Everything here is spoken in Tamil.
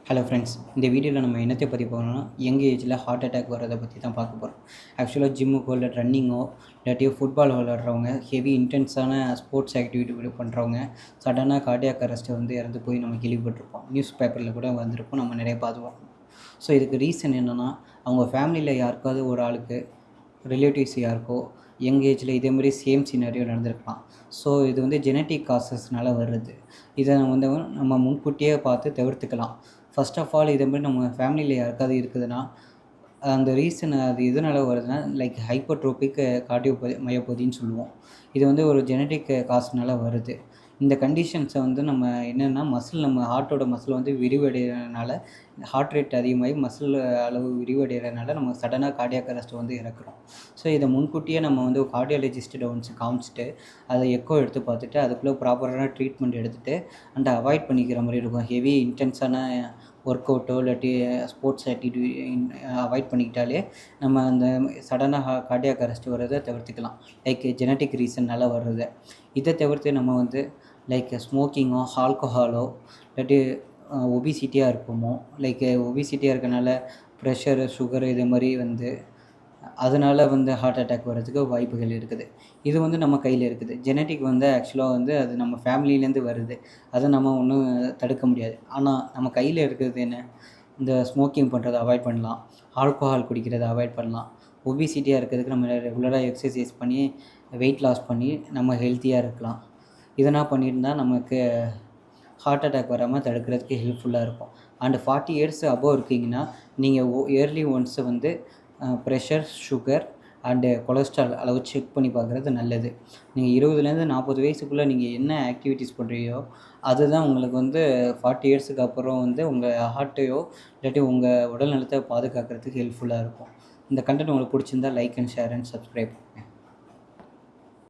ஹலோ ஃப்ரெண்ட்ஸ், இந்த வீடியோவில் நம்ம என்னத்தை பற்றி போகணும்னா யங் ஏஜில் ஹார்ட் அட்டாக் வரதை பற்றி தான் பார்க்க போகிறோம். ஆக்சுவலாக ஜிம்முக்கோ இல்லை ரன்னிங்கோ இல்லாட்டியோ ஃபுட்பால் விளையாடுறவங்க, ஹெவி இன்டென்ஸான ஸ்போர்ட்ஸ் ஆக்டிவிட்டி பண்ணுறவங்க சடனாக கார்டியாக் அரெஸ்ட்டை இறந்து போய் நம்ம கேள்விப்பட்டிருப்போம். நியூஸ் பேப்பரில் கூட வந்திருப்போம், நம்ம நிறைய பார்த்துருப்போம். ஸோ இதுக்கு ரீசன் என்னென்னா, அவங்க ஃபேமிலியில் யாருக்காவது ஒரு ஆளுக்கு, ரிலேட்டிவ்ஸ் யாருக்கோ யங் ஏஜில் இதேமாதிரி சேம் சினாரியோ நடந்திருக்கலாம். ஸோ இது ஜெனட்டிக் காசஸ்னால் வருது. இதை நம்ம முன்கூட்டியே பார்த்து தவிர்த்துக்கலாம். ஃபர்ஸ்ட் ஆஃப் ஆல் இதே மாதிரி நம்ம ஃபேமிலியில் யாருக்காவது இருக்குதுன்னா, அந்த ரீசன் அது எதனால் வருதுன்னா, லைக் ஹைப்பர்ட்ரோபிக் மயோபதின்னு சொல்லுவோம். இது ஒரு ஜெனட்டிக் காசுனால வருது. இந்த கண்டிஷன்ஸை நம்ம என்னென்னா, நம்ம ஹார்ட்டோட மசில் விரிவடைகிறதுனால, ஹார்ட் ரேட் அதிகமாகி மசில் அளவு விரிவடைகிறதுனால நம்ம சடனாக கார்டியாக் அரெஸ்ட்டை இறக்குறோம். ஸோ இதை முன்கூட்டியே நம்ம கார்டியாலஜிஸ்ட்டை காமிச்சிட்டு, அதை எக்கோ எடுத்து பார்த்துட்டு, அதுக்குள்ளே ப்ராப்பரான ட்ரீட்மெண்ட் எடுத்துகிட்டு அவாய்ட் பண்ணிக்கிற மாதிரி இருக்கும். ஹெவி இன்டென்ஸான ஒர்க் அவுட்டோ இல்லாட்டி ஸ்போர்ட்ஸ் ஆக்டிவிட்டி அவாய்ட் பண்ணிக்கிட்டாலே நம்ம அந்த சடனாக கார்டியாக் அரெஸ்ட் வர்றதை தவிர்த்துக்கலாம். லைக் ஜெனட்டிக் ரீசன்னால் வர்றதை. இதை தவிர்த்து நம்ம லைக் ஸ்மோக்கிங்கோ, ஆல்கஹாலோ இல்லாட்டி ஒபிசிட்டியாக இருப்போமோ, லைக் ஒபிசிட்டியாக இருக்கனால ப்ரெஷரு, சுகரு இது மாதிரி அதனால் ஹார்ட் அட்டாக் வர்றதுக்கு வாய்ப்புகள் இருக்குது. இது நம்ம கையில் இருக்குது. ஜெனட்டிக் ஆக்சுவலாக அது நம்ம ஃபேமிலியிலேருந்து வருது. அதை நம்ம ஒன்றும் தடுக்க முடியாது. ஆனால் நம்ம கையில் இருக்கிறது என்ன? இந்த ஸ்மோக்கிங் பண்ணுறதை அவாய்ட் பண்ணலாம், ஆல்கஹால் குடிக்கிறதை அவாய்ட் பண்ணலாம். ஒபிசிட்டியாக இருக்கிறதுக்கு நம்ம ரெகுலராக எக்ஸசைஸ் பண்ணி வெயிட் லாஸ் பண்ணி நம்ம ஹெல்த்தியாக இருக்கலாம். இதெல்லாம் பண்ணியிருந்தால் நமக்கு ஹார்ட் அட்டாக் வராமல் தடுக்கிறதுக்கு ஹெல்ப்ஃபுல்லாக இருக்கும். அண்ட் 40 இயர்ஸ் அபோவ் இருக்கீங்கன்னா, நீங்கள் yearly once pressure, sugar and cholesterol அளவு செக் பண்ணி பார்க்குறது நல்லது. நீங்கள் 20லேருந்து 40 வயசுக்குள்ளே நீங்கள் என்ன ஆக்டிவிட்டீஸ் பண்ணுறீங்களோ அதுதான் உங்களுக்கு 40 இயர்ஸுக்கு அப்புறம் உங்கள் ஹார்ட்டையோ இல்லாட்டி உங்கள் உடல் நலத்தை பாதுகாக்கிறதுக்கு ஹெல்ப்ஃபுல்லாக இருக்கும். இந்த கண்டென்ட் உங்களுக்கு பிடிச்சிருந்தா like and share and subscribe.